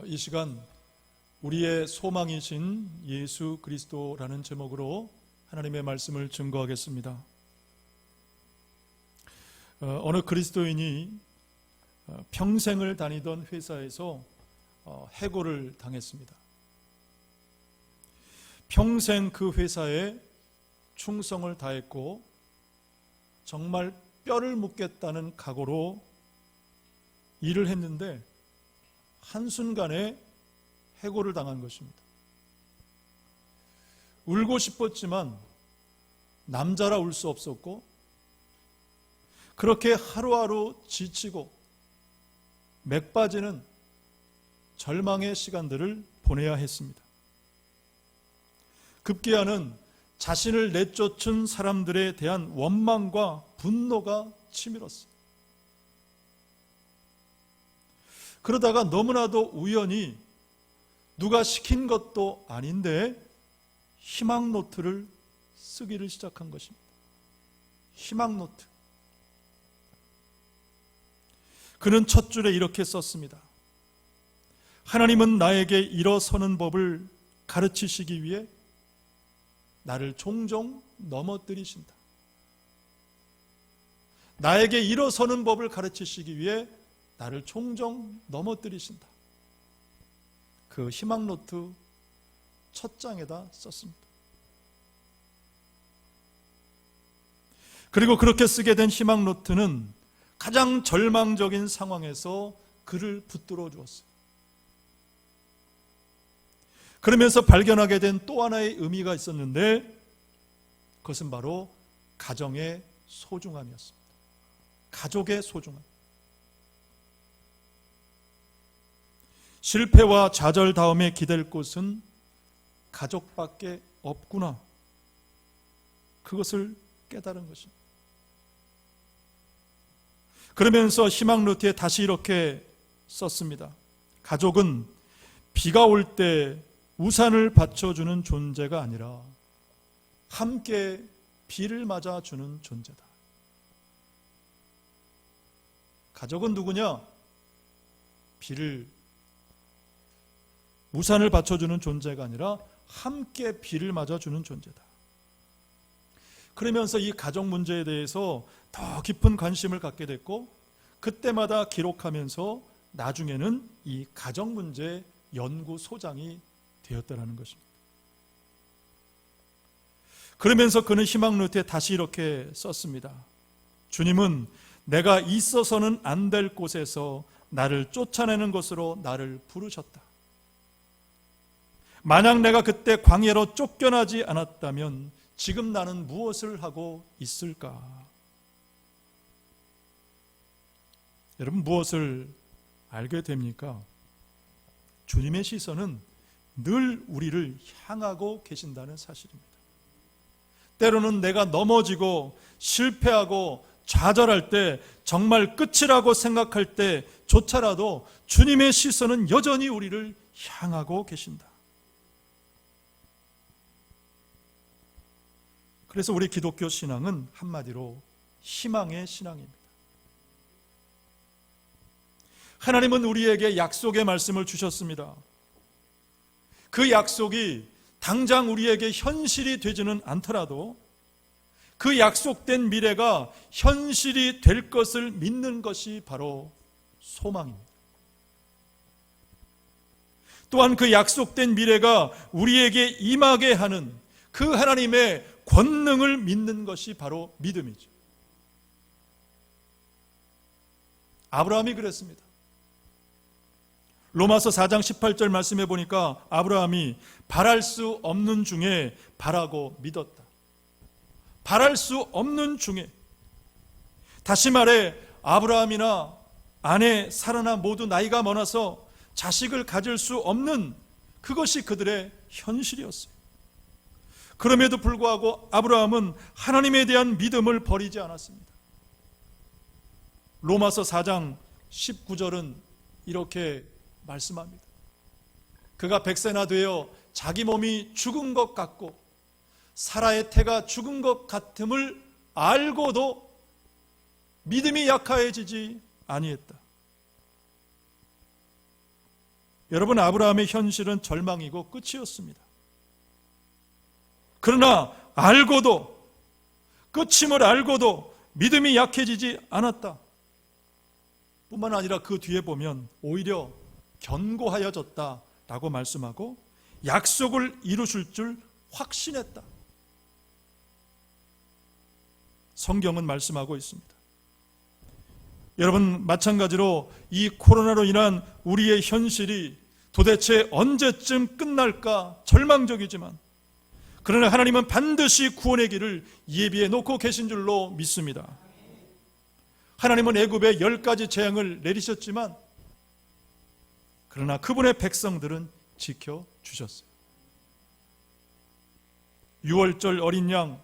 이 시간 우리의 소망이신 예수 그리스도라는 제목으로 하나님의 말씀을 증거하겠습니다. 어느 그리스도인이 평생을 다니던 회사에서 해고를 당했습니다. 평생 그 회사에 충성을 다했고 정말 뼈를 묻겠다는 각오로 일을 했는데 한순간에 해고를 당한 것입니다. 울고 싶었지만 남자라 울 수 없었고, 그렇게 하루하루 지치고 맥 빠지는 절망의 시간들을 보내야 했습니다. 급기야는 자신을 내쫓은 사람들에 대한 원망과 분노가 치밀었어요. 그러다가 너무나도 우연히 누가 시킨 것도 아닌데 희망 노트를 쓰기를 시작한 것입니다. 희망 노트. 그는 첫 줄에 이렇게 썼습니다. 하나님은 나에게 일어서는 법을 가르치시기 위해 나를 종종 넘어뜨리신다. 나에게 일어서는 법을 가르치시기 위해 나를 종종 넘어뜨리신다. 그 희망 노트 첫 장에다 썼습니다. 그리고 그렇게 쓰게 된 희망 노트는 가장 절망적인 상황에서 그를 붙들어 주었어요. 그러면서 발견하게 된 또 하나의 의미가 있었는데, 그것은 바로 가정의 소중함이었습니다. 가족의 소중함. 실패와 좌절 다음에 기댈 곳은 가족밖에 없구나. 그것을 깨달은 것입니다. 그러면서 희망 노트에 다시 이렇게 썼습니다. 가족은 비가 올 때 우산을 받쳐주는 존재가 아니라 함께 비를 맞아주는 존재다. 가족은 누구냐? 우산을 받쳐주는 존재가 아니라 함께 비를 맞아주는 존재다. 그러면서 이 가족 문제에 대해서 더 깊은 관심을 갖게 됐고, 그때마다 기록하면서 나중에는 이 가족 문제 연구소장이 되었다는 것입니다. 그러면서 그는 희망 노트에 다시 이렇게 썼습니다. 주님은 내가 있어서는 안 될 곳에서 나를 쫓아내는 것으로 나를 부르셨다. 만약 내가 그때 광야로 쫓겨나지 않았다면 지금 나는 무엇을 하고 있을까? 여러분, 무엇을 알게 됩니까? 주님의 시선은 늘 우리를 향하고 계신다는 사실입니다. 때로는 내가 넘어지고 실패하고 좌절할 때, 정말 끝이라고 생각할 때조차라도 주님의 시선은 여전히 우리를 향하고 계신다. 그래서 우리 기독교 신앙은 한마디로 희망의 신앙입니다. 하나님은 우리에게 약속의 말씀을 주셨습니다. 그 약속이 당장 우리에게 현실이 되지는 않더라도 그 약속된 미래가 현실이 될 것을 믿는 것이 바로 소망입니다. 또한 그 약속된 미래가 우리에게 임하게 하는 그 하나님의 권능을 믿는 것이 바로 믿음이죠. 아브라함이 그랬습니다. 로마서 4장 18절 말씀해 보니까 아브라함이 바랄 수 없는 중에 바라고 믿었다. 바랄 수 없는 중에. 다시 말해, 아브라함이나 아내 사라나 모두 나이가 많아서 자식을 가질 수 없는, 그것이 그들의 현실이었어요. 그럼에도 불구하고 아브라함은 하나님에 대한 믿음을 버리지 않았습니다. 로마서 4장 19절은 이렇게 말씀합니다. 그가 100세나 되어 자기 몸이 죽은 것 같고 사라의 태가 죽은 것 같음을 알고도 믿음이 약화해지지 아니했다. 여러분, 아브라함의 현실은 절망이고 끝이었습니다. 그러나 알고도, 끝임을 알고도 믿음이 약해지지 않았다. 뿐만 아니라 그 뒤에 보면 오히려 견고하여졌다라고 말씀하고 약속을 이루실 줄 확신했다. 성경은 말씀하고 있습니다. 여러분, 마찬가지로 이 코로나로 인한 우리의 현실이 도대체 언제쯤 끝날까 절망적이지만, 그러나 하나님은 반드시 구원의 길을 예비해 놓고 계신 줄로 믿습니다. 하나님은 애굽에 10가지 재앙을 내리셨지만 그러나 그분의 백성들은 지켜주셨어요. 유월절 어린 양,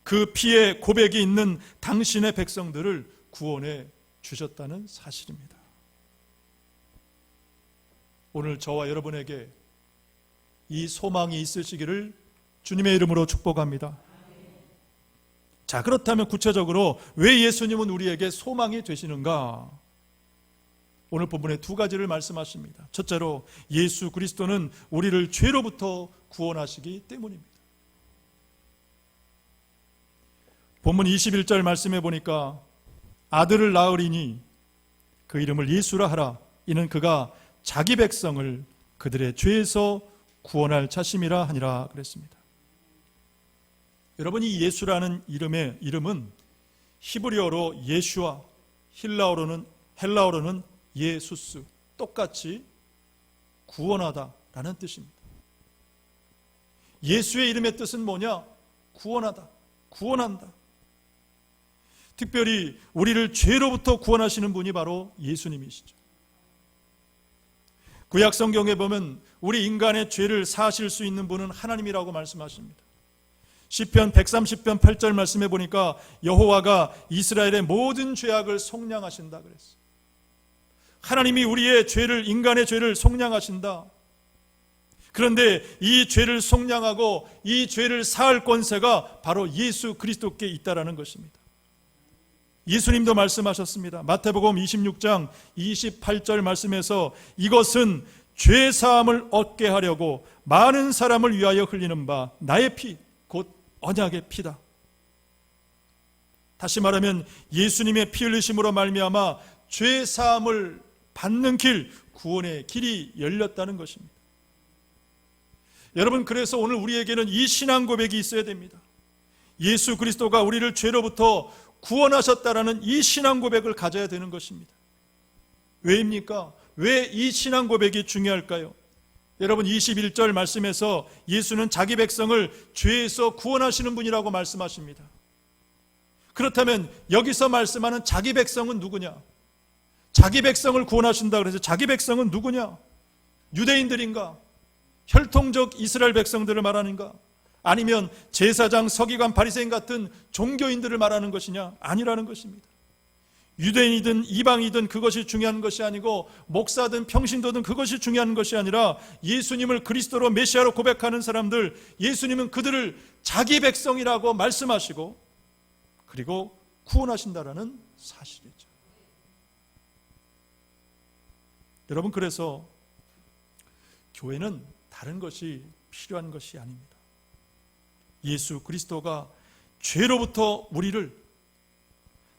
그 피의 고백이 있는 당신의 백성들을 구원해 주셨다는 사실입니다. 오늘 저와 여러분에게 이 소망이 있으시기를 주님의 이름으로 축복합니다. 자, 그렇다면 구체적으로 왜 예수님은 우리에게 소망이 되시는가? 오늘 본문에 2가지를 말씀하십니다. 첫째로, 예수 그리스도는 우리를 죄로부터 구원하시기 때문입니다. 본문 21절 말씀해 보니까 아들을 낳으리니 그 이름을 예수라 하라. 이는 그가 자기 백성을 그들의 죄에서 구원할 자심이라 하니라 그랬습니다. 여러분, 이 예수라는 이름은 히브리어로 예슈아, 헬라어로는 예수스, 똑같이 구원하다라는 뜻입니다. 예수의 이름의 뜻은 뭐냐? 구원하다, 구원한다. 특별히 우리를 죄로부터 구원하시는 분이 바로 예수님이시죠. 구약 성경에 보면 우리 인간의 죄를 사하실 수 있는 분은 하나님이라고 말씀하십니다. 시편 130편 8절 말씀해 보니까 여호와가 이스라엘의 모든 죄악을 속량하신다 그랬어요. 하나님이 우리의 죄를, 인간의 죄를 속량하신다. 그런데 이 죄를 속량하고 이 죄를 사할 권세가 바로 예수 그리스도께 있다라는 것입니다. 예수님도 말씀하셨습니다. 마태복음 26장 28절 말씀에서 이것은 죄 사함을 얻게 하려고 많은 사람을 위하여 흘리는 바 나의 피, 곧 언약의 피다. 다시 말하면 예수님의 피 흘리심으로 말미암아 죄 사함을 받는 길, 구원의 길이 열렸다는 것입니다. 여러분, 그래서 오늘 우리에게는 이 신앙 고백이 있어야 됩니다. 예수 그리스도가 우리를 죄로부터 구원하셨다라는 이 신앙 고백을 가져야 되는 것입니다. 왜입니까? 왜 이 신앙 고백이 중요할까요? 여러분, 21절 말씀에서 예수는 자기 백성을 죄에서 구원하시는 분이라고 말씀하십니다. 그렇다면 여기서 말씀하는 자기 백성은 누구냐? 자기 백성을 구원하신다 그래서 자기 백성은 누구냐? 유대인들인가? 혈통적 이스라엘 백성들을 말하는가? 아니면 제사장, 서기관, 바리새인 같은 종교인들을 말하는 것이냐? 아니라는 것입니다. 유대인이든 이방이든 그것이 중요한 것이 아니고, 목사든 평신도든 그것이 중요한 것이 아니라, 예수님을 그리스도로 메시아로 고백하는 사람들, 예수님은 그들을 자기 백성이라고 말씀하시고 그리고 구원하신다라는 사실이죠. 여러분, 그래서 교회는 다른 것이 필요한 것이 아닙니다. 예수 그리스도가 죄로부터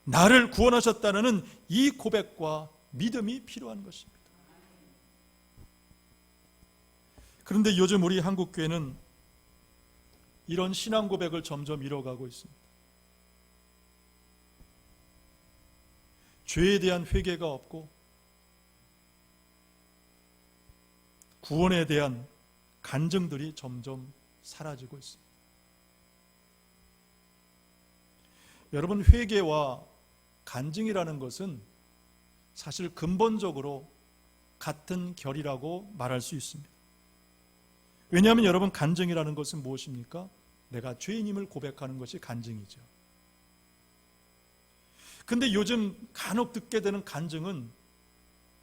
나를 구원하셨다는 이 고백과 믿음이 필요한 것입니다. 그런데 요즘 우리 한국교회는 이런 신앙 고백을 점점 잃어가고 있습니다. 죄에 대한 회개가 없고 구원에 대한 간증들이 점점 사라지고 있습니다. 여러분, 회개와 간증이라는 것은 사실 근본적으로 같은 결이라고 말할 수 있습니다. 왜냐하면 여러분, 간증이라는 것은 무엇입니까? 내가 죄인임을 고백하는 것이 간증이죠. 근데 요즘 간혹 듣게 되는 간증은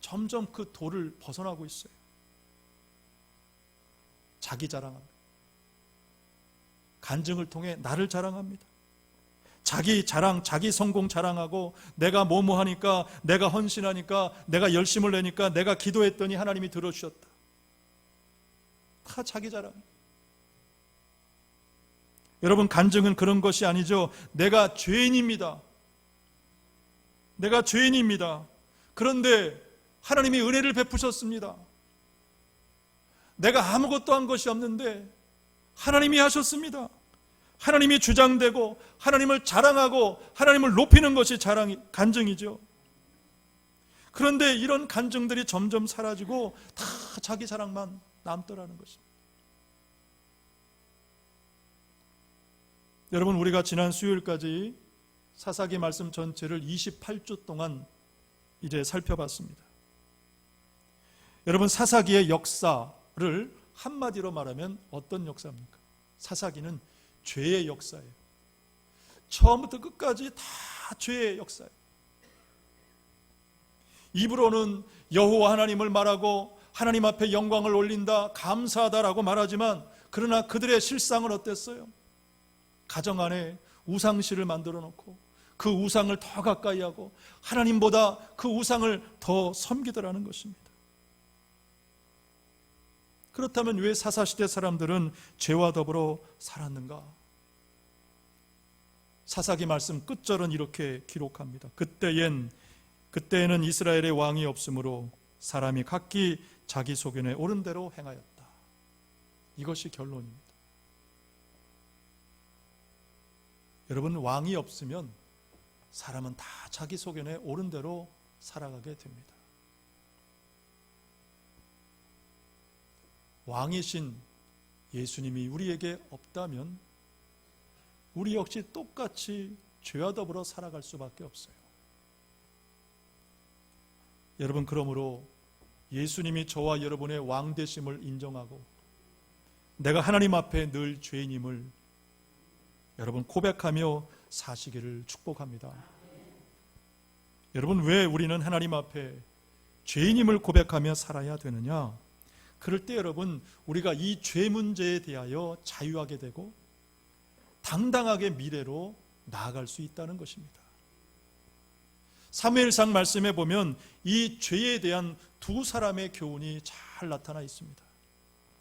점점 그 도를 벗어나고 있어요. 자기 자랑합니다. 간증을 통해 나를 자랑합니다. 자기 자랑, 자기 성공 자랑하고 내가 뭐뭐 하니까, 내가 헌신하니까, 내가 열심을 내니까, 내가 기도했더니 하나님이 들어주셨다. 다 자기 자랑. 여러분, 간증은 그런 것이 아니죠. 내가 죄인입니다. 내가 죄인입니다. 그런데 하나님이 은혜를 베푸셨습니다. 내가 아무것도 한 것이 없는데 하나님이 하셨습니다. 하나님이 주장되고 하나님을 자랑하고 하나님을 높이는 것이 간증이죠. 그런데 이런 간증들이 점점 사라지고 다 자기 자랑만 남더라는 것입니다. 여러분, 우리가 지난 수요일까지 사사기 말씀 전체를 28주 동안 이제 살펴봤습니다. 여러분, 사사기의 역사를 한마디로 말하면 어떤 역사입니까? 사사기는 죄의 역사예요. 처음부터 끝까지 다 죄의 역사예요. 입으로는 여호와 하나님을 말하고 하나님 앞에 영광을 올린다, 감사하다라고 말하지만 그러나 그들의 실상은 어땠어요? 가정 안에 우상실을 만들어 놓고 그 우상을 더 가까이 하고 하나님보다 그 우상을 더 섬기더라는 것입니다. 그렇다면 왜 사사시대 사람들은 죄와 더불어 살았는가? 사사기 말씀 끝절은 이렇게 기록합니다. 그때에는 이스라엘의 왕이 없으므로 사람이 각기 자기 소견에 옳은 대로 행하였다. 이것이 결론입니다. 여러분, 왕이 없으면 사람은 다 자기 소견에 옳은 대로 살아가게 됩니다. 왕이신 예수님이 우리에게 없다면 우리 역시 똑같이 죄와 더불어 살아갈 수밖에 없어요. 여러분, 그러므로 예수님이 저와 여러분의 왕 되심을 인정하고 내가 하나님 앞에 늘 죄인임을 여러분 고백하며 사시기를 축복합니다. 여러분, 왜 우리는 하나님 앞에 죄인임을 고백하며 살아야 되느냐? 그럴 때 여러분, 우리가 이 죄 문제에 대하여 자유하게 되고 당당하게 미래로 나아갈 수 있다는 것입니다. 사무엘상 말씀에 보면 이 죄에 대한 두 사람의 교훈이 잘 나타나 있습니다.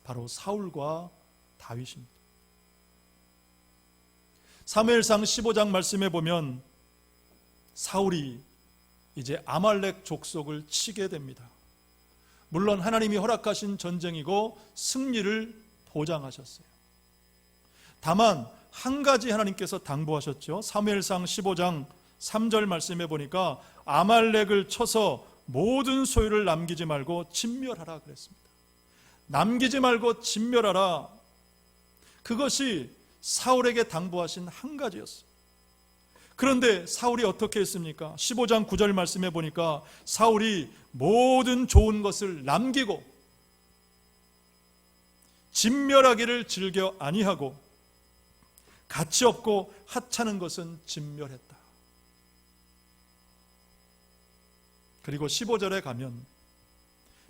바로 사울과 다윗입니다. 사무엘상 15장 말씀에 보면 사울이 이제 아말렉 족속을 치게 됩니다. 물론 하나님이 허락하신 전쟁이고 승리를 보장하셨어요. 다만 한 가지 하나님께서 당부하셨죠. 사무엘상 15장 3절 말씀에 보니까 아말렉을 쳐서 모든 소유를 남기지 말고 진멸하라 그랬습니다. 남기지 말고 진멸하라. 그것이 사울에게 당부하신 한 가지였어요. 그런데 사울이 어떻게 했습니까? 15장 9절 말씀에 보니까 사울이 모든 좋은 것을 남기고 진멸하기를 즐겨 아니하고 가치 없고 하찮은 것은 진멸했다. 그리고 15절에 가면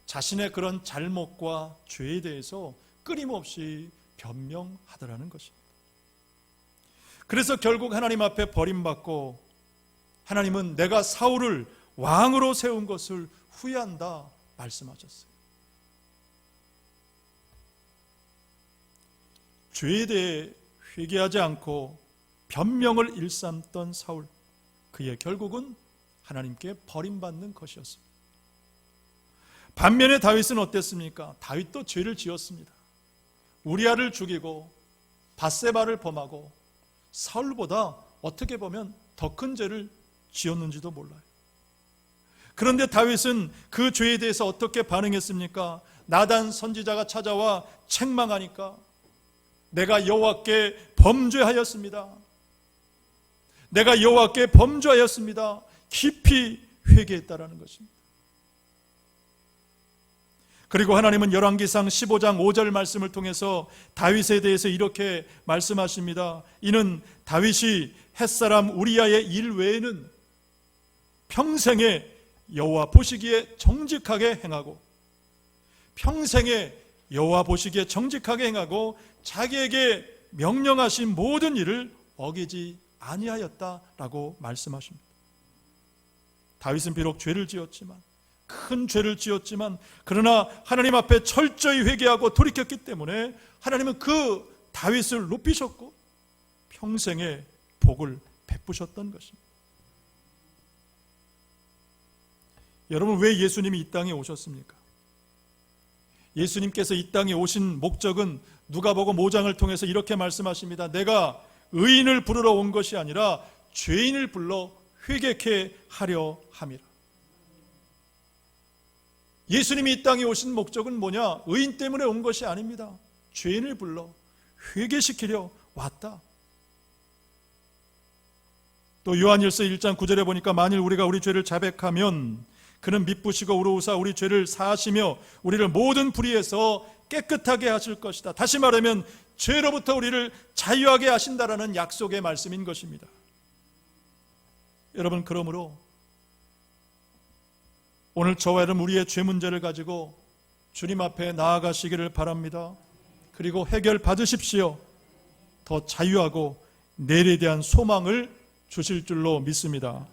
자신의 그런 잘못과 죄에 대해서 끊임없이 변명하더라는 것입니다. 그래서 결국 하나님 앞에 버림받고 하나님은 내가 사울을 왕으로 세운 것을 후회한다 말씀하셨어요. 죄에 대해 회개하지 않고 변명을 일삼던 사울, 그의 결국은 하나님께 버림받는 것이었습니다. 반면에 다윗은 어땠습니까? 다윗도 죄를 지었습니다. 우리아를 죽이고 밧세바를 범하고 사울보다 어떻게 보면 더 큰 죄를 지었는지도 몰라요. 그런데 다윗은 그 죄에 대해서 어떻게 반응했습니까? 나단 선지자가 찾아와 책망하니까 내가 여호와께 범죄하였습니다. 내가 여호와께 범죄하였습니다. 깊이 회개했다라는 것입니다. 그리고 하나님은 열왕기상 15장 5절 말씀을 통해서 다윗에 대해서 이렇게 말씀하십니다. 이는 다윗이 햇사람 우리아의 일 외에는 평생에 여호와 보시기에 정직하게 행하고 평생에 여호와 보시기에 정직하게 행하고 자기에게 명령하신 모든 일을 어기지 아니하였다라고 말씀하십니다. 다윗은 비록 죄를 지었지만, 큰 죄를 지었지만, 그러나 하나님 앞에 철저히 회개하고 돌이켰기 때문에 하나님은 그 다윗을 높이셨고 평생의 복을 베푸셨던 것입니다. 여러분, 왜 예수님이 이 땅에 오셨습니까? 예수님께서 이 땅에 오신 목적은 누가복음 5장을 통해서 이렇게 말씀하십니다. 내가 의인을 부르러 온 것이 아니라 죄인을 불러 회개케 하려 함이라. 예수님이 이 땅에 오신 목적은 뭐냐? 의인 때문에 온 것이 아닙니다. 죄인을 불러 회개시키려 왔다. 또 요한일서 1장 9절에 보니까 만일 우리가 우리 죄를 자백하면 그는 미쁘시고 우러우사 우리 죄를 사하시며 우리를 모든 불의에서 깨끗하게 하실 것이다. 다시 말하면 죄로부터 우리를 자유하게 하신다라는 약속의 말씀인 것입니다. 여러분, 그러므로 오늘 저와 여러분 우리의 죄 문제를 가지고 주님 앞에 나아가시기를 바랍니다. 그리고 해결 받으십시오. 더 자유하고 내일에 대한 소망을 주실 줄로 믿습니다.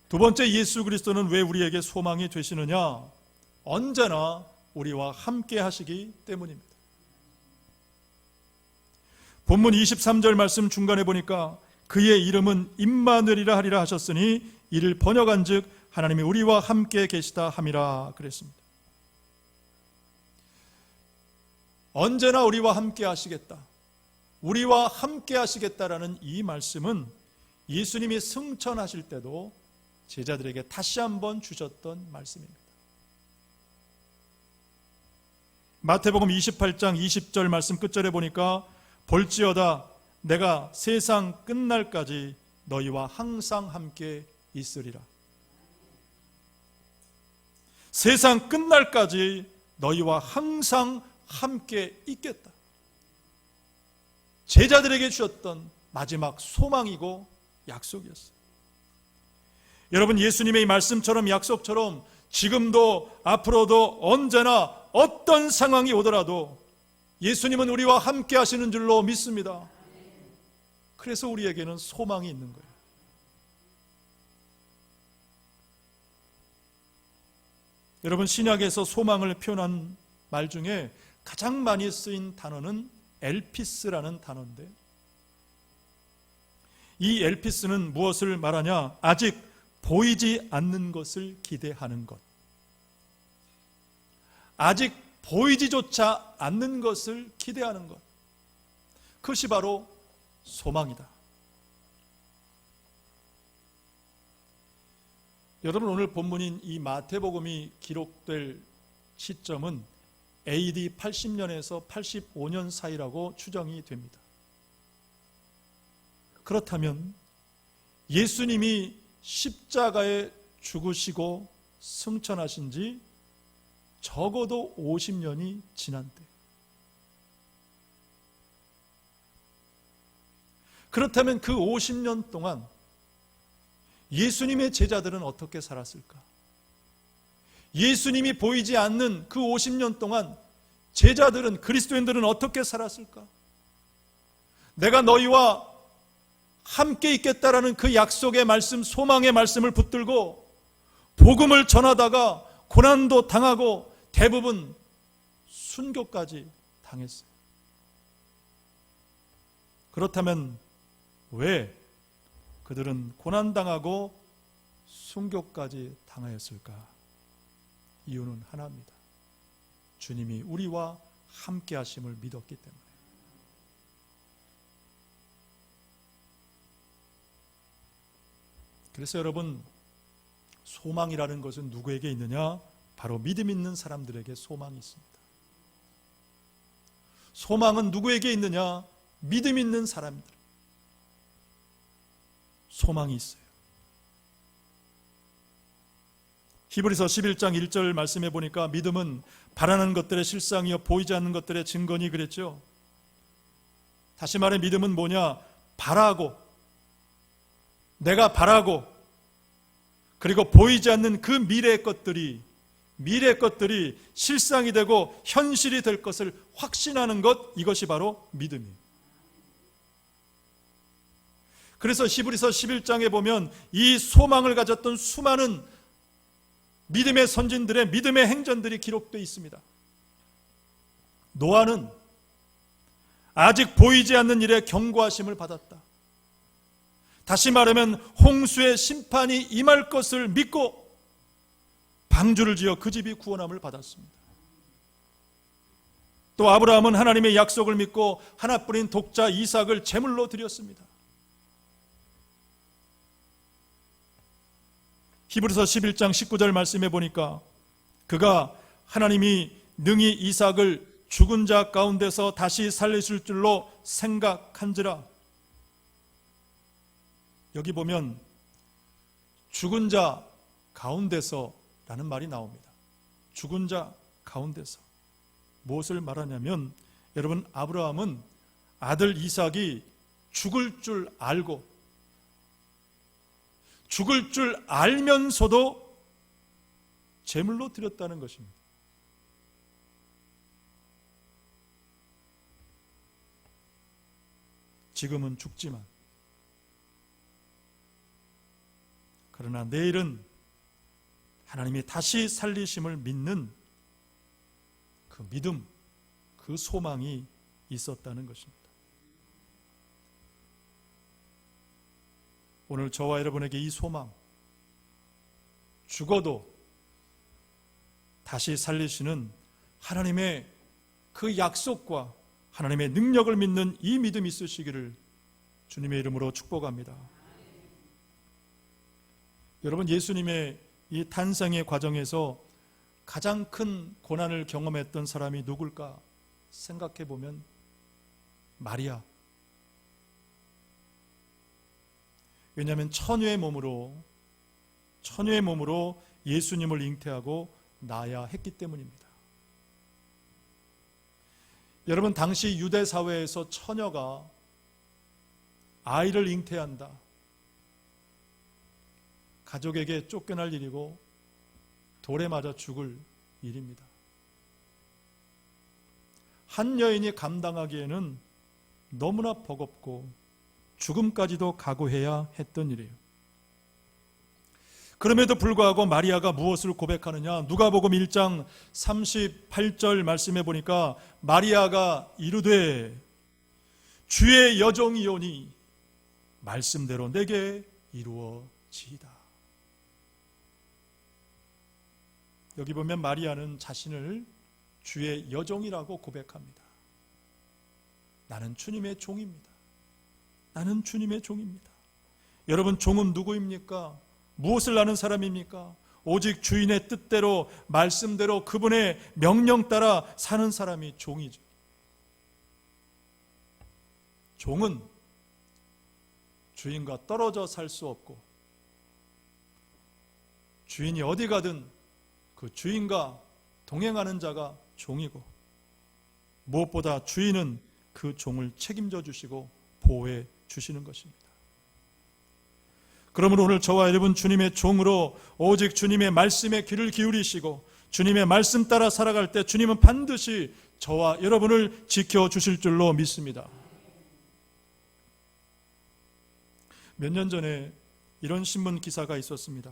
두 번째, 예수 그리스도는 왜 우리에게 소망이 되시느냐? 언제나 우리와 함께 하시기 때문입니다. 본문 23절 말씀 중간에 보니까 그의 이름은 임마누엘이라 하리라 하셨으니 이를 번역한 즉 하나님이 우리와 함께 계시다 함이라 그랬습니다. 언제나 우리와 함께 하시겠다, 우리와 함께 하시겠다라는 이 말씀은 예수님이 승천하실 때도 제자들에게 다시 한번 주셨던 말씀입니다. 마태복음 28장 20절 말씀 끝절에 보니까 볼지어다 내가 세상 끝날까지 너희와 항상 함께 있으리라. 세상 끝날까지 너희와 항상 함께 있겠다. 제자들에게 주셨던 마지막 소망이고 약속이었어요. 여러분, 예수님의 이 말씀처럼 약속처럼 지금도 앞으로도 언제나 어떤 상황이 오더라도 예수님은 우리와 함께 하시는 줄로 믿습니다. 그래서 우리에게는 소망이 있는 거예요. 여러분, 신약에서 소망을 표현한 말 중에 가장 많이 쓰인 단어는 엘피스라는 단어인데, 이 엘피스는 무엇을 말하냐? 아직 보이지 않는 것을 기대하는 것, 아직 보이지조차 않는 것을 기대하는 것, 그것이 바로 소망이다. 여러분, 오늘 본문인 이 마태복음이 기록될 시점은 AD 80년에서 85년 사이라고 추정이 됩니다. 그렇다면 예수님이 십자가에 죽으시고 승천하신 지 적어도 50년이 지난 때, 그렇다면 그 50년 동안 예수님의 제자들은 어떻게 살았을까? 예수님이 보이지 않는 그 50년 동안 제자들은, 그리스도인들은 어떻게 살았을까? 내가 너희와 함께 있겠다라는 그 약속의 말씀, 소망의 말씀을 붙들고 복음을 전하다가 고난도 당하고 대부분 순교까지 당했어요. 그렇다면 왜 그들은 고난당하고 순교까지 당하였을까? 이유는 하나입니다. 주님이 우리와 함께 하심을 믿었기 때문에. 그래서 여러분, 소망이라는 것은 누구에게 있느냐? 바로 믿음 있는 사람들에게 소망이 있습니다. 소망은 누구에게 있느냐? 믿음 있는 사람들. 소망이 있어요. 히브리서 11장 1절 말씀해 보니까 믿음은 바라는 것들의 실상이요 보이지 않는 것들의 증거니 그랬죠. 다시 말해 믿음은 뭐냐? 바라고, 내가 바라고, 그리고 보이지 않는 그 미래의 것들이 실상이 되고 현실이 될 것을 확신하는 것, 이것이 바로 믿음이에요. 그래서 히브리서 11장에 보면 이 소망을 가졌던 수많은 믿음의 선진들의 믿음의 행전들이 기록되어 있습니다. 노아는 아직 보이지 않는 일에 경고하심을 받았다. 다시 말하면 홍수의 심판이 임할 것을 믿고 방주를 지어 그 집이 구원함을 받았습니다. 또 아브라함은 하나님의 약속을 믿고 하나뿐인 독자 이삭을 제물로 드렸습니다. 히브리서 11장 19절 말씀해 보니까 그가 하나님이 능히 이삭을 죽은 자 가운데서 다시 살리실 줄로 생각한지라. 여기 보면 죽은 자 가운데서 라는 말이 나옵니다. 죽은 자 가운데서. 무엇을 말하냐면, 여러분, 아브라함은 아들 이삭이 죽을 줄 알고, 죽을 줄 알면서도 제물로 드렸다는 것입니다. 지금은 죽지만, 그러나 내일은 하나님이 다시 살리심을 믿는 그 믿음, 그 소망이 있었다는 것입니다. 오늘 저와 여러분에게 이 소망, 죽어도 다시 살리시는 하나님의 그 약속과 하나님의 능력을 믿는 이 믿음이 있으시기를 주님의 이름으로 축복합니다. 여러분, 예수님의 이 탄생의 과정에서 가장 큰 고난을 경험했던 사람이 누굴까 생각해 보면 마리아. 왜냐하면 처녀의 몸으로 예수님을 잉태하고 낳아야 했기 때문입니다. 여러분, 당시 유대 사회에서 처녀가 아이를 잉태한다, 가족에게 쫓겨날 일이고 돌에 맞아 죽을 일입니다. 한 여인이 감당하기에는 너무나 버겁고 죽음까지도 각오해야 했던 일이에요. 그럼에도 불구하고 마리아가 무엇을 고백하느냐? 누가복음 1장 38절 말씀해 보니까 마리아가 이르되 주의 여종이오니 말씀대로 내게 이루어지이다. 여기 보면 마리아는 자신을 주의 여종이라고 고백합니다. 나는 주님의 종입니다. 나는 주님의 종입니다. 여러분, 종은 누구입니까? 무엇을 아는 사람입니까? 오직 주인의 뜻대로, 말씀대로 그분의 명령 따라 사는 사람이 종이죠. 종은 주인과 떨어져 살 수 없고, 주인이 어디 가든 그 주인과 동행하는 자가 종이고, 무엇보다 주인은 그 종을 책임져 주시고 보호해 주시는 것입니다. 그러므로 오늘 저와 여러분, 주님의 종으로 오직 주님의 말씀에 귀를 기울이시고 주님의 말씀 따라 살아갈 때 주님은 반드시 저와 여러분을 지켜주실 줄로 믿습니다. 몇 년 전에 이런 신문 기사가 있었습니다.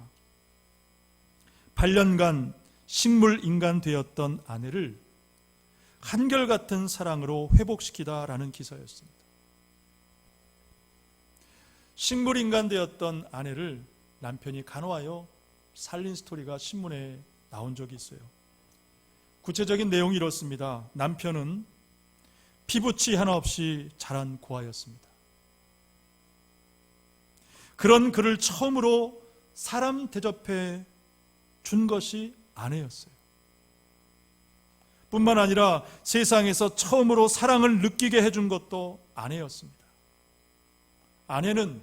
8년간 식물인간 되었던 아내를 한결같은 사랑으로 회복시키다라는 기사였습니다. 식물인간 되었던 아내를 남편이 간호하여 살린 스토리가 신문에 나온 적이 있어요. 구체적인 내용이 이렇습니다. 남편은 피부치 하나 없이 자란 고아였습니다. 그런 그를 처음으로 사람 대접해 준 것이 아내였어요. 뿐만 아니라 세상에서 처음으로 사랑을 느끼게 해준 것도 아내였습니다. 아내는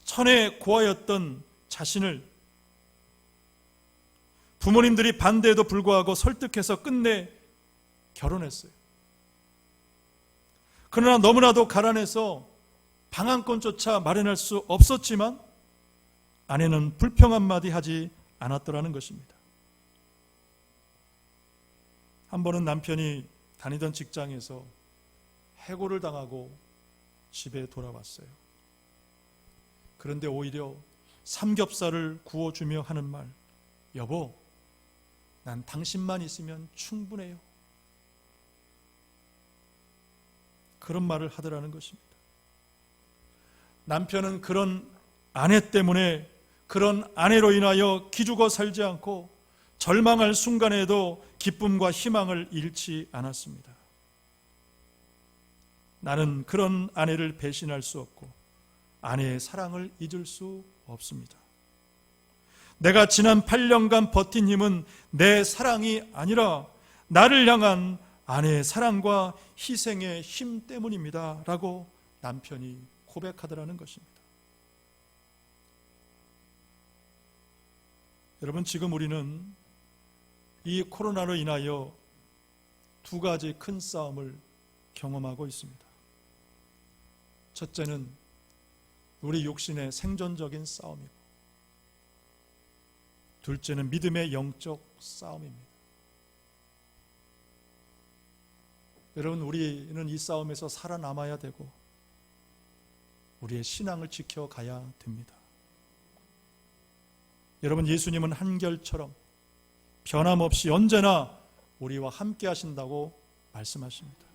천의 고아였던 자신을 부모님들이 반대에도 불구하고 설득해서 끝내 결혼했어요. 그러나 너무나도 가난해서 방한권조차 마련할 수 없었지만 아내는 불평 한마디 하지 않았더라는 것입니다. 한 번은 남편이 다니던 직장에서 해고를 당하고 집에 돌아왔어요. 그런데 오히려 삼겹살을 구워주며 하는 말, 여보, 난 당신만 있으면 충분해요. 그런 말을 하더라는 것입니다. 남편은 그런 아내 때문에, 그런 아내로 인하여 기죽어 살지 않고 절망할 순간에도 기쁨과 희망을 잃지 않았습니다. 나는 그런 아내를 배신할 수 없고 아내의 사랑을 잊을 수 없습니다. 내가 지난 8년간 버틴 힘은 내 사랑이 아니라 나를 향한 아내의 사랑과 희생의 힘 때문입니다. 라고 남편이 고백하더라는 것입니다. 여러분, 지금 우리는 이 코로나로 인하여 두 가지 큰 싸움을 경험하고 있습니다. 첫째는 우리 육신의 생존적인 싸움이고, 둘째는 믿음의 영적 싸움입니다. 여러분, 우리는 이 싸움에서 살아남아야 되고 우리의 신앙을 지켜가야 됩니다. 여러분, 예수님은 한결처럼 변함없이 언제나 우리와 함께 하신다고 말씀하십니다.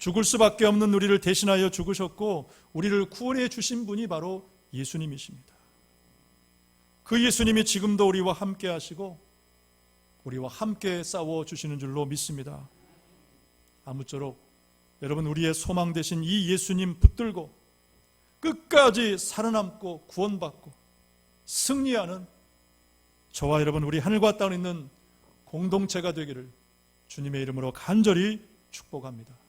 죽을 수밖에 없는 우리를 대신하여 죽으셨고 우리를 구원해 주신 분이 바로 예수님이십니다. 그 예수님이 지금도 우리와 함께 하시고 우리와 함께 싸워 주시는 줄로 믿습니다. 아무쪼록 여러분, 우리의 소망 되신 이 예수님 붙들고 끝까지 살아남고 구원받고 승리하는 저와 여러분, 우리 하늘과 땅에 있는 공동체가 되기를 주님의 이름으로 간절히 축복합니다.